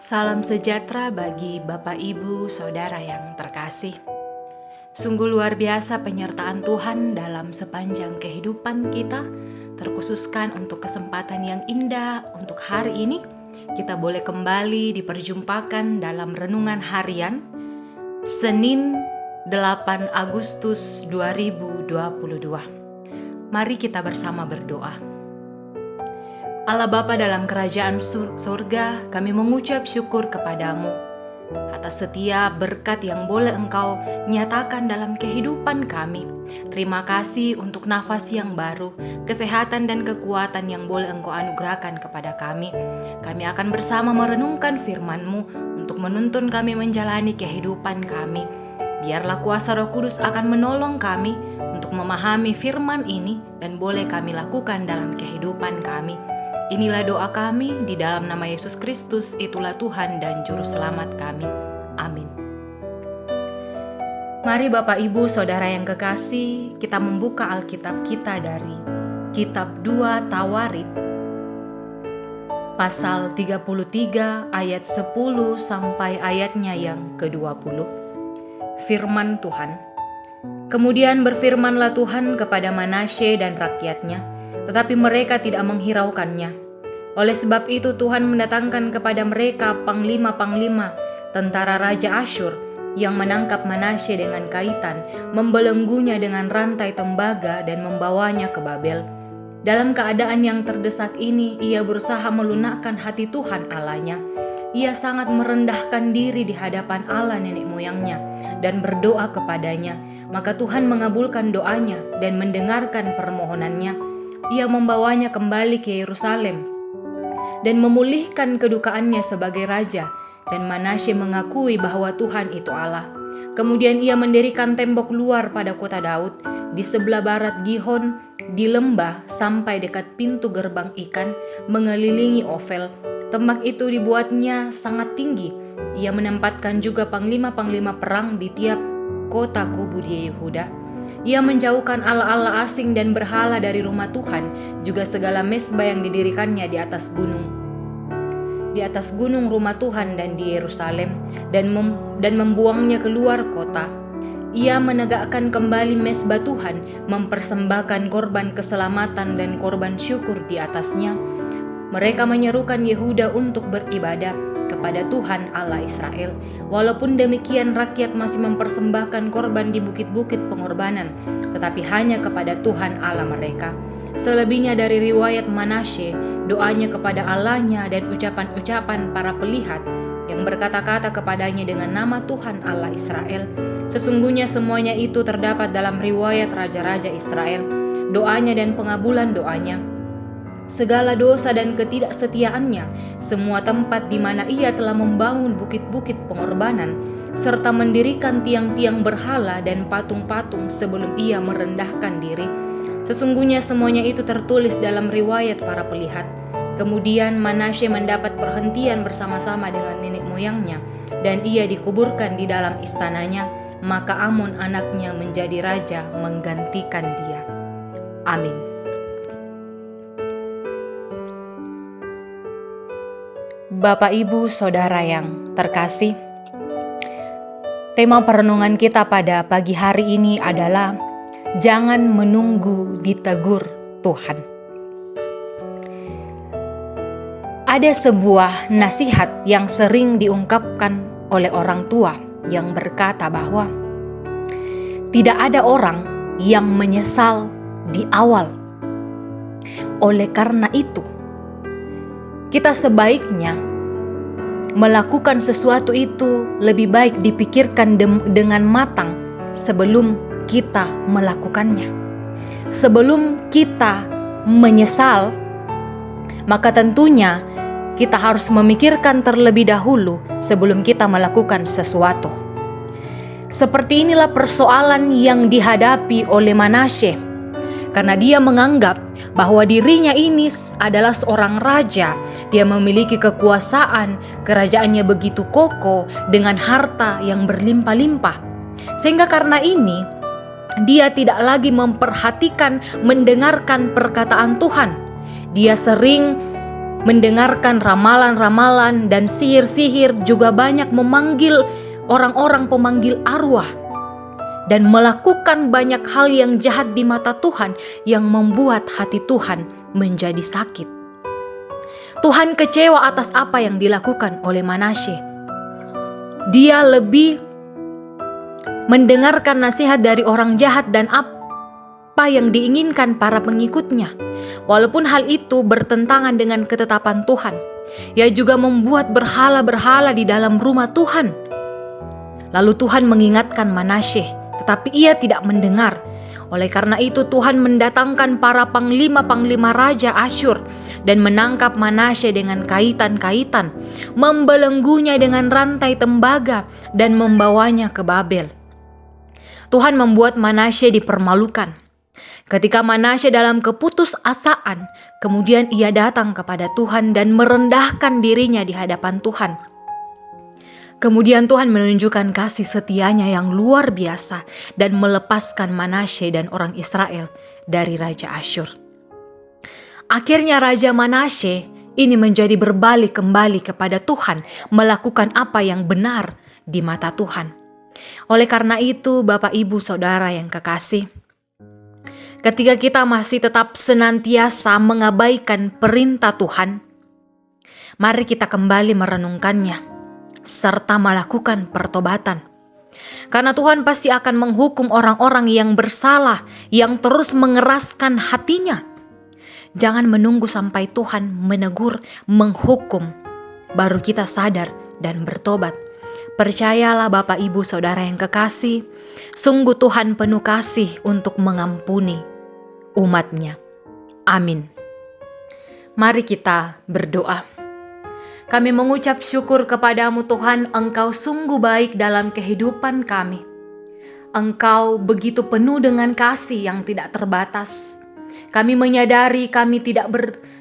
Salam sejahtera bagi Bapak, Ibu, Saudara yang terkasih. Sungguh luar biasa penyertaan Tuhan dalam sepanjang kehidupan kita, terkhususkan untuk kesempatan yang indah untuk hari ini. Kita boleh kembali diperjumpakan dalam renungan harian Senin 8 Agustus 2022. Mari kita bersama berdoa. Allah Bapa dalam kerajaan surga, kami mengucap syukur kepadamu atas setiap berkat yang boleh Engkau nyatakan dalam kehidupan kami. Terima kasih untuk nafas yang baru, kesehatan dan kekuatan yang boleh Engkau anugerahkan kepada kami. Kami akan bersama merenungkan firman-Mu untuk menuntun kami menjalani kehidupan kami. Biarlah kuasa Roh Kudus akan menolong kami untuk memahami firman ini dan boleh kami lakukan dalam kehidupan kami. Inilah doa kami di dalam nama Yesus Kristus, itulah Tuhan dan Juru Selamat kami. Amin. Mari Bapak, Ibu, Saudara yang kekasih, kita membuka Alkitab kita dari Kitab 2 Tawarit, pasal 33 ayat 10 sampai ayatnya yang ke-20. Firman Tuhan. Kemudian berfirmanlah Tuhan kepada Manasye dan rakyatnya, tetapi mereka tidak menghiraukannya. Oleh sebab itu Tuhan mendatangkan kepada mereka panglima-panglima tentara Raja Asyur yang menangkap Manasye dengan kaitan, membelenggunya dengan rantai tembaga dan membawanya ke Babel. Dalam keadaan yang terdesak ini, ia berusaha melunakkan hati Tuhan Allahnya. Ia sangat merendahkan diri di hadapan Allah nenek moyangnya dan berdoa kepadanya. Maka Tuhan mengabulkan doanya dan mendengarkan permohonannya. Ia membawanya kembali ke Yerusalem dan memulihkan kedukaannya sebagai raja, dan Manasye mengakui bahwa Tuhan itu Allah. Kemudian ia mendirikan tembok luar pada kota Daud, di sebelah barat Gihon, di lembah sampai dekat pintu gerbang ikan, mengelilingi Ofel. Tembok itu dibuatnya sangat tinggi. Ia menempatkan juga panglima-panglima perang di tiap kota kubu di Yehuda. Ia menjauhkan allah-allah asing dan berhala dari rumah Tuhan, juga segala mezbah yang didirikannya di atas gunung rumah Tuhan dan di Yerusalem, dan membuangnya keluar kota. Ia menegakkan kembali mezbah Tuhan, mempersembahkan korban keselamatan dan korban syukur di atasnya. Mereka menyerukan Yehuda untuk beribadah kepada Tuhan Allah Israel. Walaupun demikian, rakyat masih mempersembahkan korban di bukit-bukit pengorbanan, tetapi hanya kepada Tuhan Allah mereka. Selebihnya dari riwayat Manasye, doanya kepada Allahnya dan ucapan-ucapan para pelihat yang berkata-kata kepadanya dengan nama Tuhan Allah Israel. Sesungguhnya semuanya itu terdapat dalam riwayat raja-raja Israel, doanya dan pengabulan doanya, segala dosa dan ketidaksetiaannya, semua tempat di mana ia telah membangun bukit-bukit pengorbanan, serta mendirikan tiang-tiang berhala dan patung-patung sebelum ia merendahkan diri. Sesungguhnya semuanya itu tertulis dalam riwayat para pelihat. Kemudian Manasye mendapat perhentian bersama-sama dengan nenek moyangnya, dan ia dikuburkan di dalam istananya. Maka Amon anaknya menjadi raja menggantikan dia. Amin. Bapak, Ibu, Saudara yang terkasih, tema perenungan kita pada pagi hari ini adalah jangan menunggu ditegur Tuhan. Ada sebuah nasihat yang sering diungkapkan oleh orang tua yang berkata bahwa tidak ada orang yang menyesal di awal. Oleh karena itu, kita sebaiknya melakukan sesuatu itu lebih baik dipikirkan dengan matang sebelum kita melakukannya. Sebelum kita menyesal, maka tentunya kita harus memikirkan terlebih dahulu sebelum kita melakukan sesuatu. Seperti inilah persoalan yang dihadapi oleh Manasye, karena dia menganggap bahwa dirinya ini adalah seorang raja. Dia memiliki kekuasaan, kerajaannya begitu kokoh dengan harta yang berlimpah-limpah. Sehingga karena ini, dia tidak lagi memperhatikan, mendengarkan perkataan Tuhan. Dia sering mendengarkan ramalan-ramalan dan sihir-sihir, juga banyak memanggil orang-orang pemanggil arwah, dan melakukan banyak hal yang jahat di mata Tuhan yang membuat hati Tuhan menjadi sakit. Tuhan kecewa atas apa yang dilakukan oleh Manasye. Dia lebih mendengarkan nasihat dari orang jahat dan apa yang diinginkan para pengikutnya. Walaupun hal itu bertentangan dengan ketetapan Tuhan, ia juga membuat berhala-berhala di dalam rumah Tuhan. Lalu Tuhan mengingatkan Manasye, tetapi ia tidak mendengar. Oleh karena itu Tuhan mendatangkan para panglima-panglima raja Asyur dan menangkap Manasye dengan kaitan-kaitan, membelenggunya dengan rantai tembaga dan membawanya ke Babel. Tuhan membuat Manasye dipermalukan. Ketika Manasye dalam keputusasaan, kemudian ia datang kepada Tuhan dan merendahkan dirinya di hadapan Tuhan. Kemudian Tuhan menunjukkan kasih setianya yang luar biasa dan melepaskan Manasye dan orang Israel dari Raja Asyur. Akhirnya Raja Manasye ini menjadi berbalik kembali kepada Tuhan, melakukan apa yang benar di mata Tuhan. Oleh karena itu, Bapak, Ibu, Saudara yang kekasih, ketika kita masih tetap senantiasa mengabaikan perintah Tuhan, mari kita kembali merenungkannya serta melakukan pertobatan. Karena Tuhan pasti akan menghukum orang-orang yang bersalah, yang terus mengeraskan hatinya. Jangan menunggu sampai Tuhan menegur, menghukum, baru kita sadar dan bertobat. Percayalah Bapak, Ibu, Saudara yang kekasih, sungguh Tuhan penuh kasih untuk mengampuni umat-Nya. Amin. Mari kita berdoa. Kami mengucap syukur kepadamu Tuhan, Engkau sungguh baik dalam kehidupan kami. Engkau begitu penuh dengan kasih yang tidak terbatas. Kami menyadari kami tidak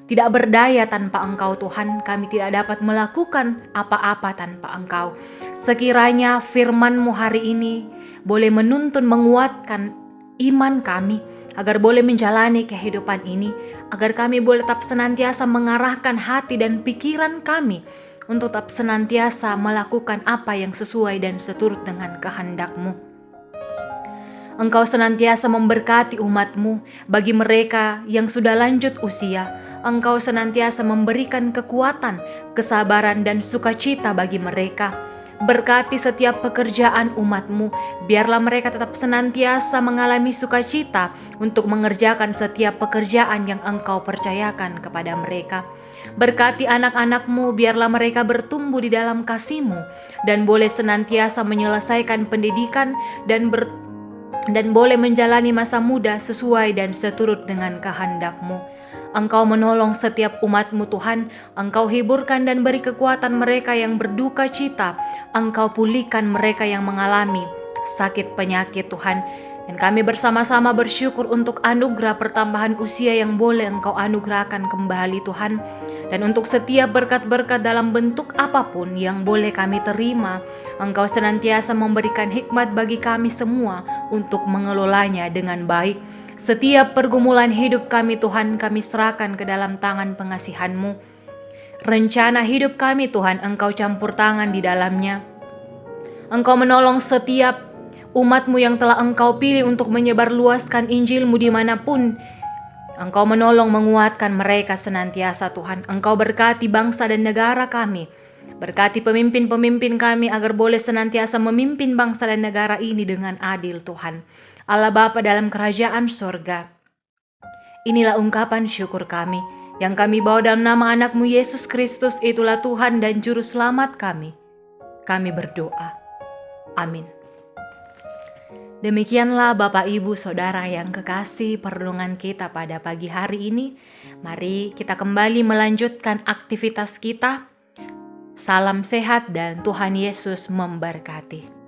berdaya tanpa Engkau Tuhan. Kami tidak dapat melakukan apa-apa tanpa Engkau. Sekiranya firman-Mu hari ini boleh menuntun, menguatkan iman kami, agar boleh menjalani kehidupan ini, agar kami boleh tetap senantiasa mengarahkan hati dan pikiran kami untuk tetap senantiasa melakukan apa yang sesuai dan seturut dengan kehendak-Mu. Engkau senantiasa memberkati umat-Mu. Bagi mereka yang sudah lanjut usia, Engkau senantiasa memberikan kekuatan, kesabaran dan sukacita bagi mereka. Berkati setiap pekerjaan umat-Mu, biarlah mereka tetap senantiasa mengalami sukacita untuk mengerjakan setiap pekerjaan yang Engkau percayakan kepada mereka. Berkati anak-anak-Mu, biarlah mereka bertumbuh di dalam kasih-Mu dan boleh senantiasa menyelesaikan pendidikan dan boleh menjalani masa muda sesuai dan seturut dengan kehendak-Mu. Engkau menolong setiap umat-Mu Tuhan. Engkau hiburkan dan beri kekuatan mereka yang berduka cita. Engkau pulihkan mereka yang mengalami sakit penyakit Tuhan. Dan kami bersama-sama bersyukur untuk anugerah pertambahan usia yang boleh Engkau anugerahkan kembali Tuhan. Dan untuk setiap berkat-berkat dalam bentuk apapun yang boleh kami terima, Engkau senantiasa memberikan hikmat bagi kami semua untuk mengelolanya dengan baik. Setiap pergumulan hidup kami Tuhan, kami serahkan ke dalam tangan pengasihan-Mu. Rencana hidup kami Tuhan, Engkau campur tangan di dalamnya. Engkau menolong setiap umat-Mu yang telah Engkau pilih untuk menyebarluaskan Injil-Mu dimanapun. Engkau menolong menguatkan mereka senantiasa Tuhan. Engkau berkati bangsa dan negara kami. Berkati pemimpin-pemimpin kami agar boleh senantiasa memimpin bangsa dan negara ini dengan adil Tuhan. Allah Bapa dalam kerajaan sorga, inilah ungkapan syukur kami yang kami bawa dalam nama anak-Mu Yesus Kristus, itulah Tuhan dan Juru Selamat kami. Kami berdoa. Amin. Demikianlah Bapak, Ibu, Saudara yang kekasih perlindungan kita pada pagi hari ini. Mari kita kembali melanjutkan aktivitas kita. Salam sehat dan Tuhan Yesus memberkati.